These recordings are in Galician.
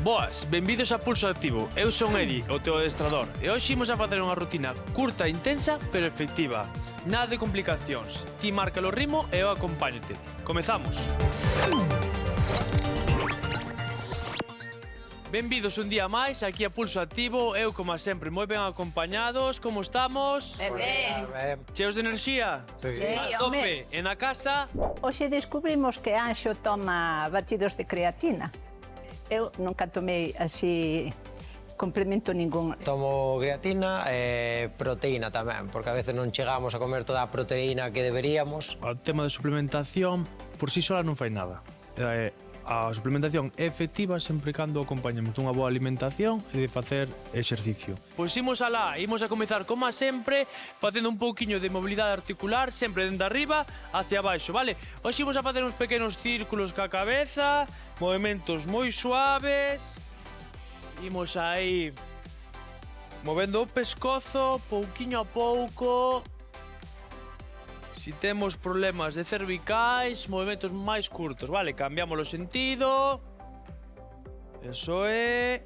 Boas, benvidos a Pulso Activo. Eu son Edi, o teu adestrador. E hoxe imos a facer unha rutina curta e intensa, pero efectiva. Nada de complicacións. Ti marca o ritmo e eu acompáñote. Comezamos. Benvidos un día máis aquí a Pulso Activo. Eu, como sempre, moi ben acompañados. Como estamos? Ben. Cheos de enerxía? Sí. A tope. E na casa? Hoxe descubrimos que Anxo toma batidos de creatina. Eu nunca tomei así complemento ningún. Tomo creatina e proteína tamén, porque a veces non chegamos a comer toda a proteína que deberíamos. O tema de suplementación, por si sola non fai nada. A suplementación é efectiva sempre cando acompañamos dunha boa alimentación e de facer exercicio. Pois imos alá, imos a comezar como sempre facendo un pouquiño de mobilidade articular, sempre dende arriba hacia abaixo, vale? Hoxe imos a facer uns pequenos círculos ca cabeza, movimentos moi suaves. Imos aí movendo o pescozo pouquiño a pouco. Si temos problemas de cervicais, movimentos máis curtos, vale? Cambiamos o sentido. Eso é.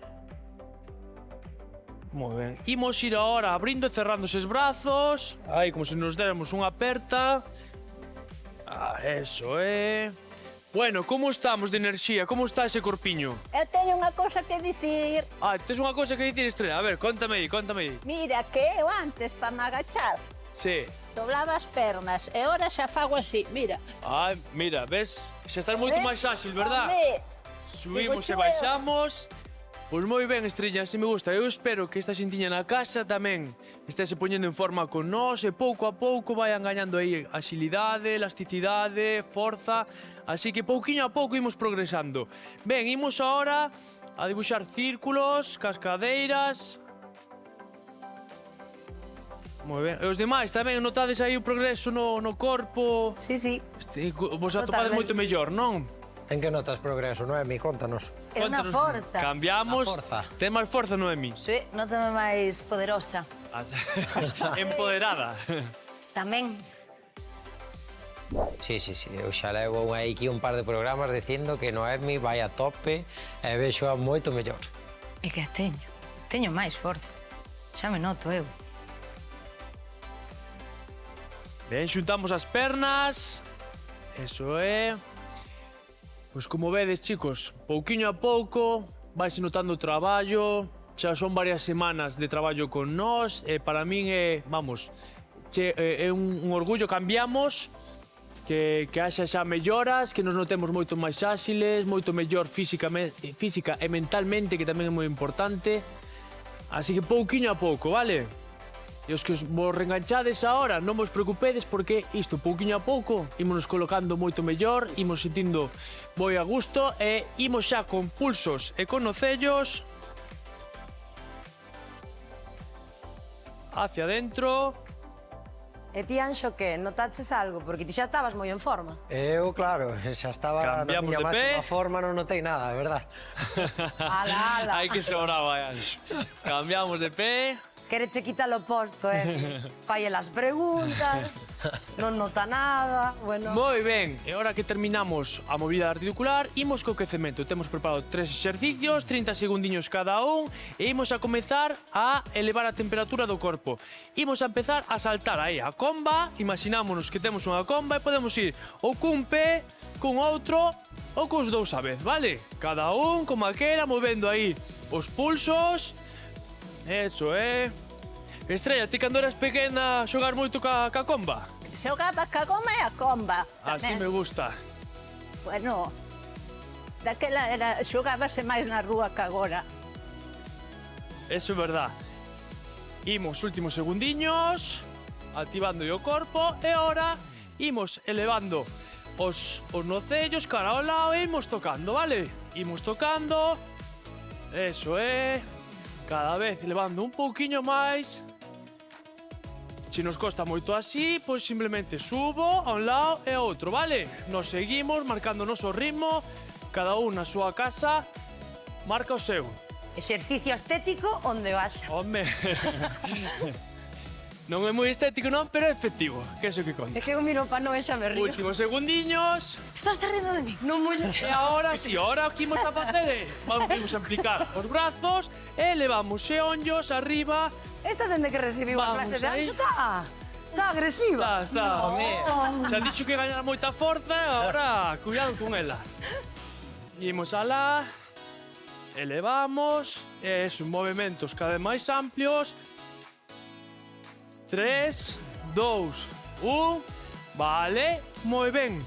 Moi ben. Imos ir agora abrindo e cerrando eses brazos. Aí, como se nos déramos unha aperta. Eso é. Bueno, como estamos de enerxía? Como está ese corpiño? Eu teño unha cousa que dicir. Tes unha cousa que dicir, Estrela? A ver, contame aí. Mira, que eu antes, para me agachar, Sí. doblaba as pernas e ora xa fago así, mira. Mira, ves? Xa estás moito máis áxil, verdad? Home, Subimos e digo, baixamos. Pois moi ben, Estrella, así me gusta. Eu espero que esta xentiña na casa tamén estése poñendo en forma con nós e pouco a pouco vayan gañando aí axilidade, elasticidade, forza. Así que pouquiño a pouco imos progresando. Ben, imos agora a dibuixar círculos, cascadeiras. Moi ben. E os demais tamén notades aí o progreso no corpo? Sí. Vos atopades Totalmente. moito mellor, non? En que notas progreso, Noemi? Contanos. É unha forza. Cambiamos. A forza. Ten máis forza, Noemi. Sí, notame máis poderosa. Empoderada. Tamén. Sí. Eu xa levo aquí un par de programas dicindo que Noemi vai a tope e vexo a moito mellor. É que a teño. Teño máis forza. Xa me noto eu. Ben, xuntamos as pernas. Eso é. Pois como vedes, chicos, pouquiño a pouco vaise notando o traballo. Xa son varias semanas de traballo con nós e para min é, vamos, é un orgullo. Cambiamos, que haxa xa melloras, que nos notemos moito máis áxiles, moito mellor física e mentalmente, que tamén é moi importante. Así que pouquiño a pouco, vale? E os que vos reenganchades agora, non vos preocupedes porque isto, pouquiño a pouco, ímonos colocando moito mellor, imos sentindo moi a gusto e imos xa con pulsos e con nocellos hacia dentro. E ti, Anxo, que notaches algo? Porque ti xa estabas moi en forma. Eu, claro, xa estaba na Cambiamos miña de pé. máxima forma, non notei nada, de verdad. Ala. Ai, que sobraba, Anxo. Cambiamos de pé. Quereche quítalo posto, Falle las preguntas, non nota nada, bueno... Moi ben, e agora que terminamos a movilidade articular, imos co quecemento. Temos preparado 3 exercicios, 30 segundiños cada un, e imos a comezar a elevar a temperatura do corpo. Imos a empezar a saltar aí a comba, imaginámonos que temos unha comba e podemos ir ou cun pé, cun outro ou cos dous a vez, vale? Cada un, como aquela, movendo aí os pulsos. Eso é. Estrella, ti cando eras pequena xogar moito ca comba? xogaba ca goma e a comba. Así me gusta. Bueno, daquela xogábase máis na rúa que agora. Eso é verdad. Imos últimos segundiños, activando o corpo, e ahora imos elevando os nocellos cara ao lado e imos tocando, vale? Imos tocando. Eso é. Cada vez elevando un pouquiño máis. Se nos costa moito así, pois simplemente subo a un lado e a outro, vale? Nos seguimos marcando o noso ritmo, cada un na súa casa marca o seu. Exercicio estético onde vaxa. Home. Non é moi estético, non, pero é efectivo, que é iso que conta. É que eu miro pa non e xa me río. Últimos segundiños. Estás te rindo de mí? Non moi... E agora, si, agora o que imos a facer é vamos a aplicar os brazos e levamos xeonllos arriba. Esta dende que recibiu a Vamos clase de aí. Anxo está agresiva. Está. Xa dixo que gañar moita forza, agora cuidado con ela. Imos alá. Elevamos. E son movimentos cada vez máis amplios. 3, 2, 1. Vale, moi ben.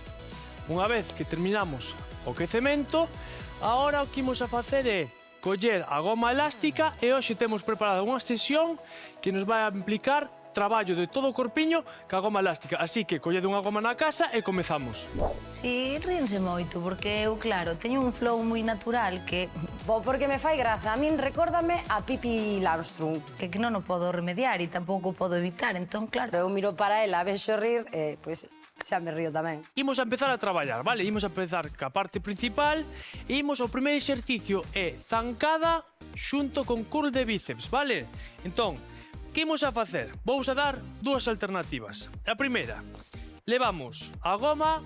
Unha vez que terminamos o quecemento, agora o que imos a facer é coller a goma elástica e hoxe temos preparada unha sesión que nos vai a implicar traballo de todo o corpiño ca goma elástica. Así que collede unha goma na casa e comezamos. Si, rínse moito, porque eu, claro, teño un flow moi natural que Porque me fai graza. A min recórdame a Pippi Langström. que non o podo remediar e tampouco o podo evitar, entón, claro. Eu miro para ela, vexo rir, pois xa me río tamén. Imos a empezar a traballar, vale? Imos a empezar ca parte principal. Imos, o primeiro exercicio é zancada xunto con curl de bíceps, vale? Entón, que imos a facer? Vou a dar dúas alternativas. A primeira, levamos a goma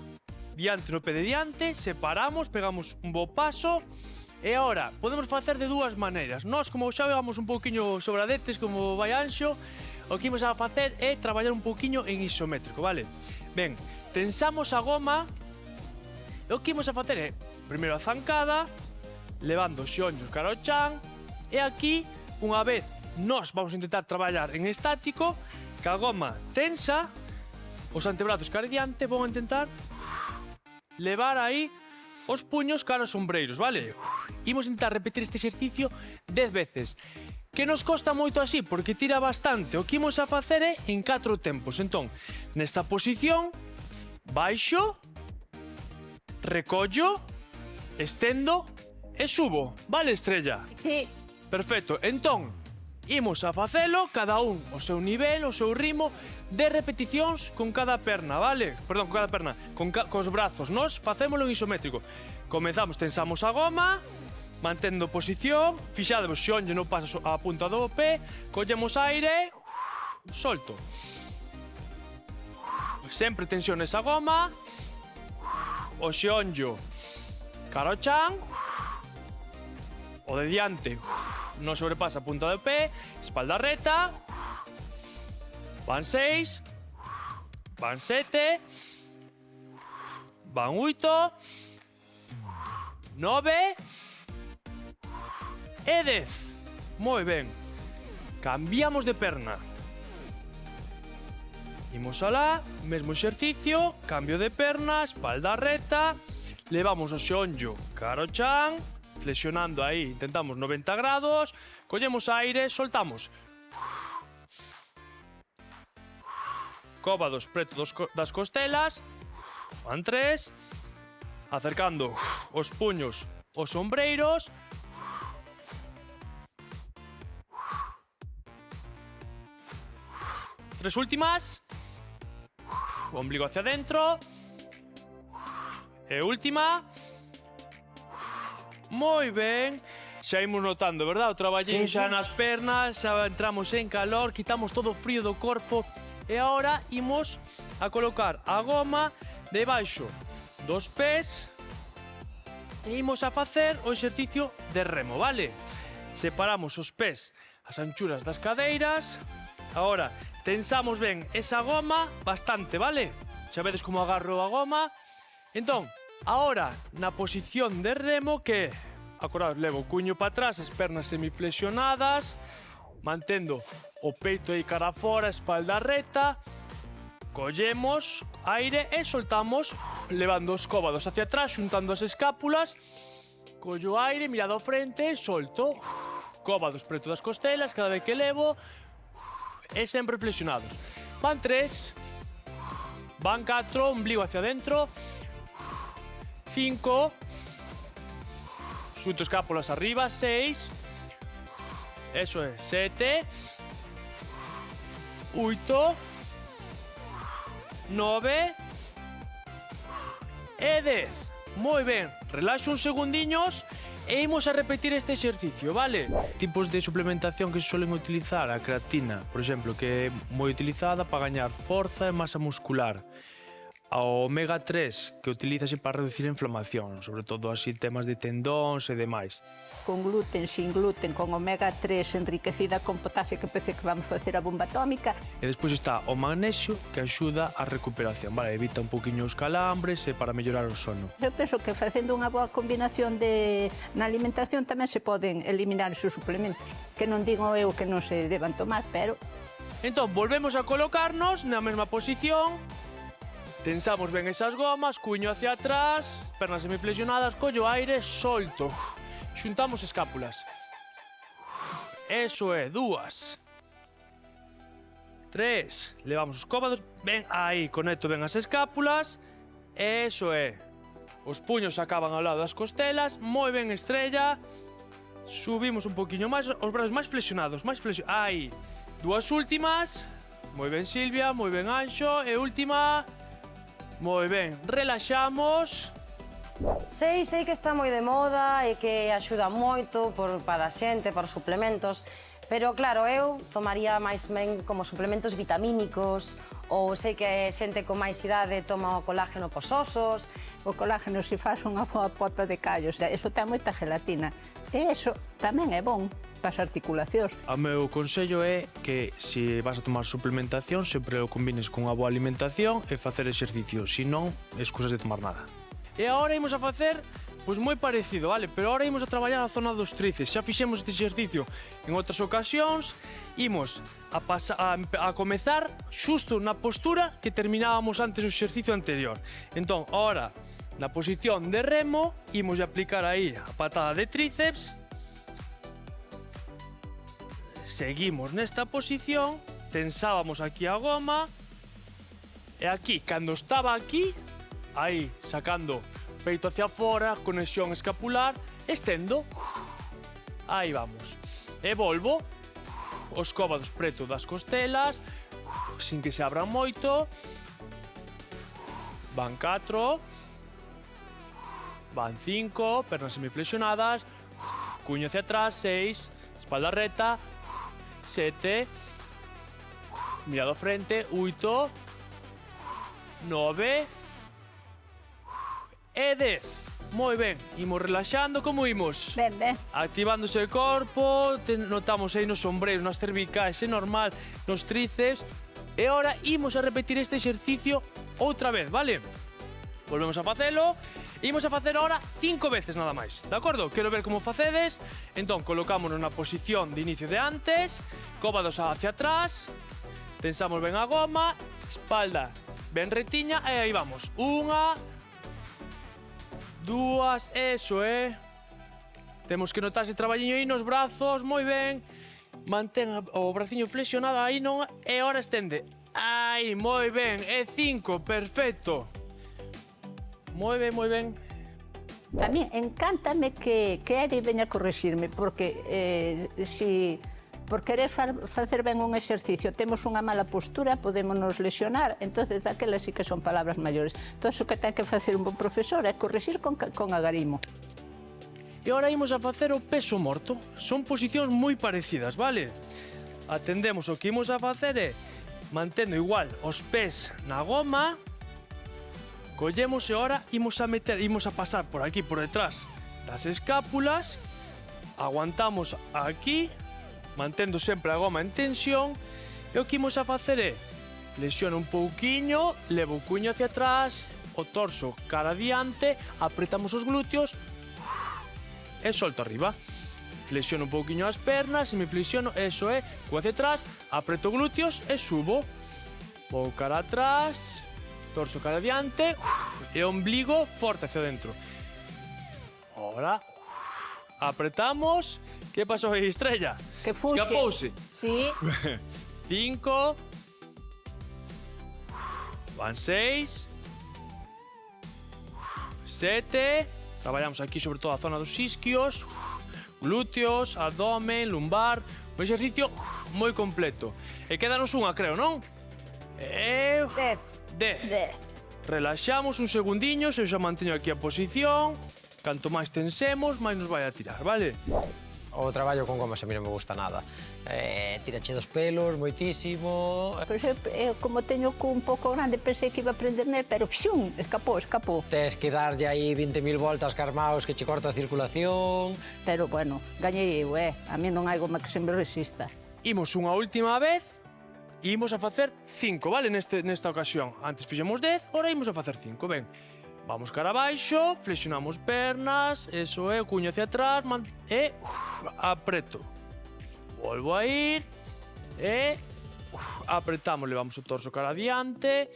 diante no pé de diante, separamos, pegamos un bo paso. E agora, podemos facer de dúas maneiras. Nós, como xa vegamos un pouquiño sobradetes, como vai Anxo, o que imos a facer é traballar un pouquiño en isométrico, vale? Ben, tensamos a goma e o que imos a facer é primeiro a zancada, levando os xeonllos cara ao chan, e aquí, unha vez, nós vamos a intentar traballar en estático, ca goma tensa, os antebrazos cara adiante, vou a intentar levar aí os puños cara aos ombreiros, vale? Imos intentar repetir este exercicio 10 veces. Que nos costa moito así, porque tira bastante. O que imos a facer é en 4 tempos. Entón, nesta posición, baixo, recollo, estendo e subo. Vale, Estrella? Sí. Perfecto. Entón, imos a facelo, cada un o seu nivel, o seu ritmo, de repeticións con cada perna, vale? Perdón, con cada perna, cos brazos. Nos facémolo en isométrico. Comezamos, tensamos a goma, mantendo posición, fixadevos xeonllo non pasa a punta do pé, collemos aire, solto. Sempre tensión esa goma, o xeonllo cara ao chan, o de diante non sobrepasa a punta do pé, espalda reta, van 6, van 7, van 8, 9 e 10. Moi ben. Cambiamos de perna. Imos alá, mesmo exercicio, cambio de perna, espalda reta, levamos o xeonllo cara ao chan, flexionando aí, intentamos 90 grados, collemos aire, soltamos. Cóbados preto das costelas, van 3, acercando os puños aos ombreiros, tres últimas, o ombligo hacia dentro, e última. Moi ben, xa imos notando, verdad? O traballín xa nas pernas, xa entramos en calor, quitamos todo o frío do corpo. E agora imos a colocar a goma debaixo dos pés e imos a facer o exercicio de remo, vale? Separamos os pés as anchuras das cadeiras. Agora, tensamos ben esa goma bastante, vale? Xa vedes como agarro a goma. Entón, agora, na posición de remo que, acordaos, levo o cuño para atrás, as pernas semiflexionadas, mantendo o peito aí cara fora, espalda reta, collemos aire e soltamos, levando os cóbados hacia atrás, xuntando as escápulas, collo aire, mirado ao frente, solto, cóbados preto das costelas, cada vez que levo, e sempre flexionados. Van 3, van 4, ombligo hacia dentro, 5, xunto escápulas arriba, 6, eso é, 7, 8, 9 e 10. Moi ben, relaxo uns segundiños E imos a repetir este exercicio, vale? Tipos de suplementación que se suelen utilizar, a creatina, por exemplo, que é moi utilizada para gañar forza e masa muscular. A omega 3, que utilízase para reducir a inflamación, sobre todo así temas de tendóns e demais. Con gluten, sin gluten, con omega 3 enriquecida con potasio, que parece que vamos facer a bomba atómica. E despois está o magnesio, que axuda a recuperación, vale? Evita un poquinho os calambres e para mellorar o sono. Eu penso que facendo unha boa combinación na alimentación tamén se poden eliminar esos suplementos, que non digo eu que non se deban tomar, pero... Entón, volvemos a colocarnos na mesma posición. Tensamos ben esas gomas, cuño hacia atrás, pernas semiflexionadas, collo aire, solto. Xuntamos escápulas. Eso é, 2. 3. Levamos os cómodos, ben aí, conecto ben as escápulas. Eso é. Os puños acaban ao lado das costelas, moi ben estrella. Subimos un poquinho máis, os brazos máis flexionados, aí. 2 últimas. Moi ben, Silvia, moi ben, Anxo. E última. Moi ben, relaxamos. Sei que está moi de moda e que axuda moito para a xente, para os suplementos, pero claro, eu tomaría máis ben como suplementos vitamínicos, ou sei que xente con máis idade toma o colágeno pos osos. O colágeno, se faz unha boa pota de callos, eso ten moita gelatina. E eso tamén é bon para as articulacións. O meu consello é que se vas a tomar suplementación sempre o combines con unha boa alimentación e facer exercicio, se non, excusas de tomar nada. E agora imos a facer pois moi parecido, vale? Pero agora imos a traballar a zona dos tríceps. Xa fixemos este exercicio en outras ocasións. Imos a comezar xusto na postura que terminábamos antes o exercicio anterior. Entón, agora, na posición de remo, imos a aplicar aí a patada de tríceps. Seguimos nesta posición, tensábamos aquí a goma, e aquí, cando estaba aquí, aí, sacando peito hacia fora, conexión escapular, estendo, aí vamos, e volvo, os cóbados preto das costelas, sin que se abran moito, van 4, van 5, pernas semiflexionadas, cuño hacia atrás, 6, espalda reta, 7, mirado frente, 8, 9 e 10. Moi ben, imos relaxando, como imos? Ben, ben. Activándose o corpo, notamos aí nos ombreiros, nas cervicais, é normal, nos tríceps. E agora imos a repetir este exercicio outra vez, vale? Volvemos a facelo. Imos a facer agora 5 veces nada máis, de acordo? Quero ver como facedes. Entón, colocámonos na posición de inicio de antes, cóbados hacia atrás, tensamos ben a goma, espalda ben retiña e aí vamos. 1, 2, eso é. Temos que notar ese traballiño aí nos brazos, moi ben. Mantén o braciño flexionado aí, non? E agora estende. Aí, moi ben. E 5, perfecto. Moi ben, moi ben. A mí encántame que Edi veña a corrixirme, porque por querer facer ben un exercicio temos unha mala postura, podemos nos lesionar, entonces daquelas sí que son palabras maiores. Entón, o que ten que facer un bon profesor é corrixir con agarimo. E agora imos a facer o peso morto. Son posicións moi parecidas, vale? Atendemos o que imos a facer é mantendo igual os pés na goma. Collemos e agora imos a pasar por aquí, por detrás das escápulas. Aguantamos aquí, mantendo sempre a goma en tensión. E o que imos a facer é flexiono un pouquiño, levo o cuño hacia atrás, o torso cara adiante, apretamos os glúteos e solto arriba. Flexiono un pouquiño as pernas, e me flexiono, eso é, cu hacia atrás, apreto glúteos e subo. Vou cara atrás, torso cara adiante e ombligo forte hacia dentro. Ahora apretamos. Que pasou aí, Estrella? Que fuxe. Escapouse. Sí. 5. Van 6. 7. Traballamos aquí sobre todo a zona dos isquios, glúteos, abdomen, lumbar. Un exercicio moi completo. E quédanos unha, creo, non? 10. Relaxamos un segundiño, se eu xa manteño aquí a posición. Canto máis tensemos, máis nos vai a tirar, vale? O traballo con gomas a mí non me gusta nada. Tirache dos pelos, moitísimo. Pois eu, como teño o cu un pouco grande, pensei que iba a aprender nel, pero fium, escapou. Tes que darlle aí 20.000 voltas carmaos que che corta a circulación. Pero, bueno, gañei eu, A mí non hai goma que se me resista. Imos unha última vez e imos a facer 5, vale? Nesta ocasión. Antes fixemos 10, ora imos a facer 5, ben. Vamos cara abaixo, flexionamos pernas, eso é, o cuño hacia atrás, e apreto. Volvo a ir, e apretamos, levamos o torso cara adiante,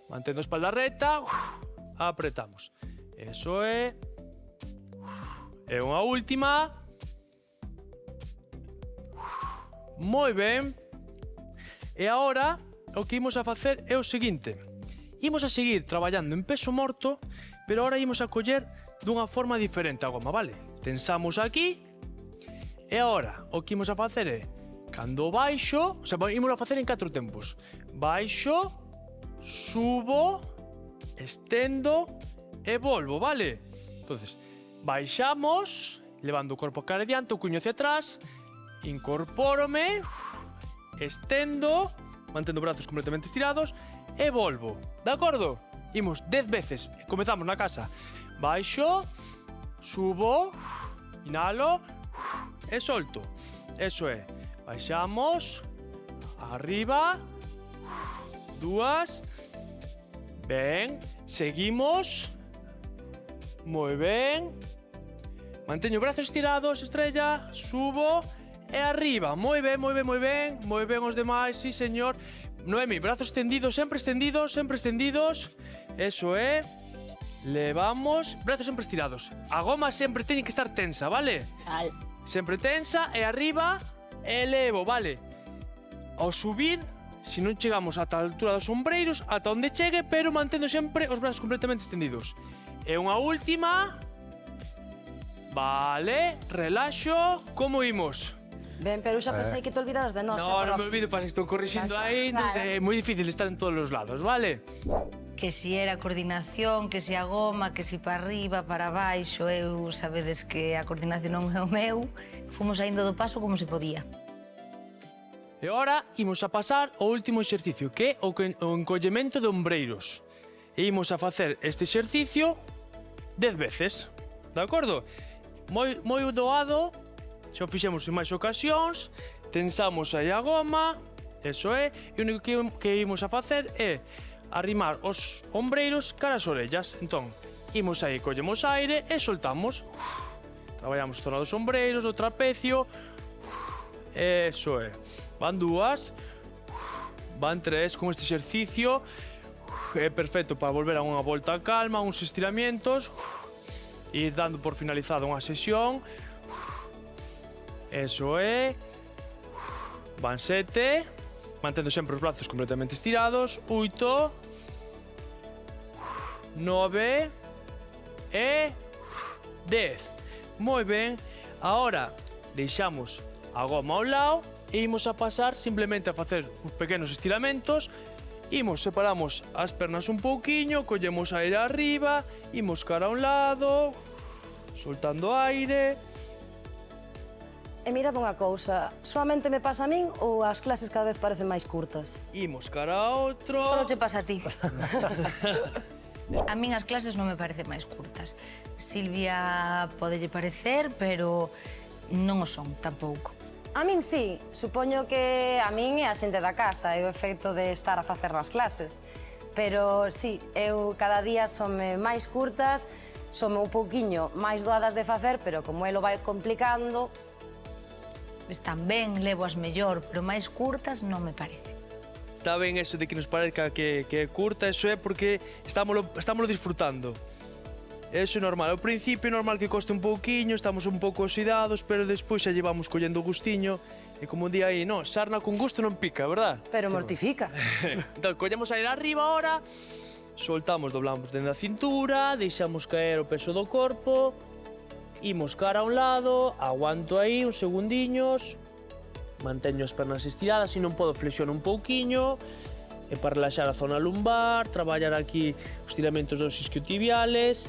mantendo a espalda reta, apretamos. Eso é. E unha última. Moi ben. E agora, o que imos a facer é o seguinte. Imos a seguir traballando en peso morto, pero ahora imos a coller dunha forma diferente a goma, vale? Tensamos aquí, e agora o que imos a facer é, cando baixo, o sea, imos a facer en 4 tempos. Baixo, subo, estendo e volvo, vale? Entonces, baixamos, levando o corpo cara adiante, o cuño hacia atrás, incorpórome, estendo, mantendo brazos completamente estirados, e volvo, de acordo? Imos 10 veces, comezamos na casa. Baixo, subo, inhalo e solto. Eso é, baixamos, arriba, 2, ben, seguimos, moi ben, manteño brazos estirados, estrella, subo e arriba, moi ben, moi ben, moi ben, moi ben os demais, sí señor. Noemi, brazos extendidos, sempre extendidos, eso é. Levamos, brazos sempre estirados. A goma sempre teñe que estar tensa, vale? Sempre tensa e arriba, elevo, vale? Ao subir, se non chegamos ata a altura dos ombreiros, ata onde chegue, pero mantendo sempre os brazos completamente extendidos. E unha última. Vale, relaxo, como imos? Ben, pero xa pensei que te olvidaras de nós. No, non me olvido, para que estou corrixindo aí, entón é moi difícil estar en todos os lados, vale? Que si era coordinación, que si a goma, que si para arriba, para baixo, eu sabedes que a coordinación non é o meu, fomos saindo do paso como se podía. E agora imos a pasar ao último exercicio, que é o encollemento de ombreiros. E imos a facer este exercicio 10 veces, de acordo? Moi doado, xa o fixemos en máis ocasións, tensamos aí a goma, eso é, e o único que imos a facer é arrimar os ombreiros cara as orellas. Entón, imos aí, collemos aire e soltamos. Traballamos a zona dos ombreiros, o trapecio, eso é. Van 2, van 3 con este exercicio, é perfecto para volver a unha volta calma, uns estiramientos, e dando por finalizada unha sesión. Eso é. Van 7, mantendo sempre os brazos completamente estirados. 8, 9 e 10. Moi ben. Agora deixamos a goma ao lado e imos a pasar simplemente a facer uns pequenos estiramentos. Separamos as pernas un pouquiño, collemos aire arriba, imos cara a un lado, soltando aire. E mirad unha cousa, solamente me pasa a min ou as clases cada vez parecen máis curtas? Imos cara a outro. Solo che pasa a ti. A min as clases non me parecen máis curtas. Silvia podelle parecer, pero non o son tampouco. A min sí, supoño que a min é a xente da casa, é o efecto de estar a facer nas clases. Pero sí, eu cada día sonme máis curtas, sonme un pouquiño máis doadas de facer, pero como elo vai complicando... Están ben, levo as mellor, pero máis curtas non me parece. Está ben eso de que nos parezca que é curta, eso é porque estámoslo disfrutando. Eso é normal. Ao principio é normal que coste un pouquiño, estamos un pouco oxidados, pero despois xa llevamos collendo gustiño. E como di aí, no, sarna con gusto non pica, verdad? Pero mortifica. Entón, collemos aire arriba ahora, soltamos, doblamos dentro da cintura, deixamos caer o peso do corpo, imos cara a un lado, aguanto aí uns segundiños, manteño as pernas estiradas, se non podo flexionar un pouquiño, e para relaxar a zona lumbar, traballar aquí os tiramentos dos isquiotibiales.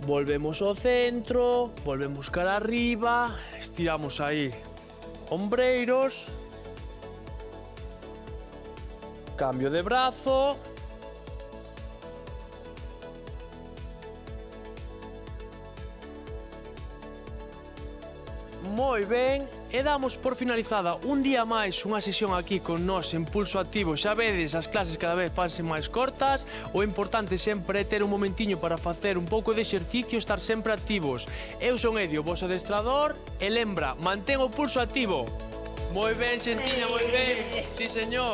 Volvemos ao centro, volvemos cara arriba, estiramos aí ombreiros. Cambio de brazo. Moi ben, e damos por finalizada un día máis unha sesión aquí con nós en Pulso Activo. Xa vedes, as clases cada vez fanse máis cortas. O importante sempre é ter un momentiño para facer un pouco de exercicio e estar sempre activos. Eu son Edio, vosso adestrador, e lembra, mantén o pulso activo. Moi ben, xentiña, moi ben. Sí, señor.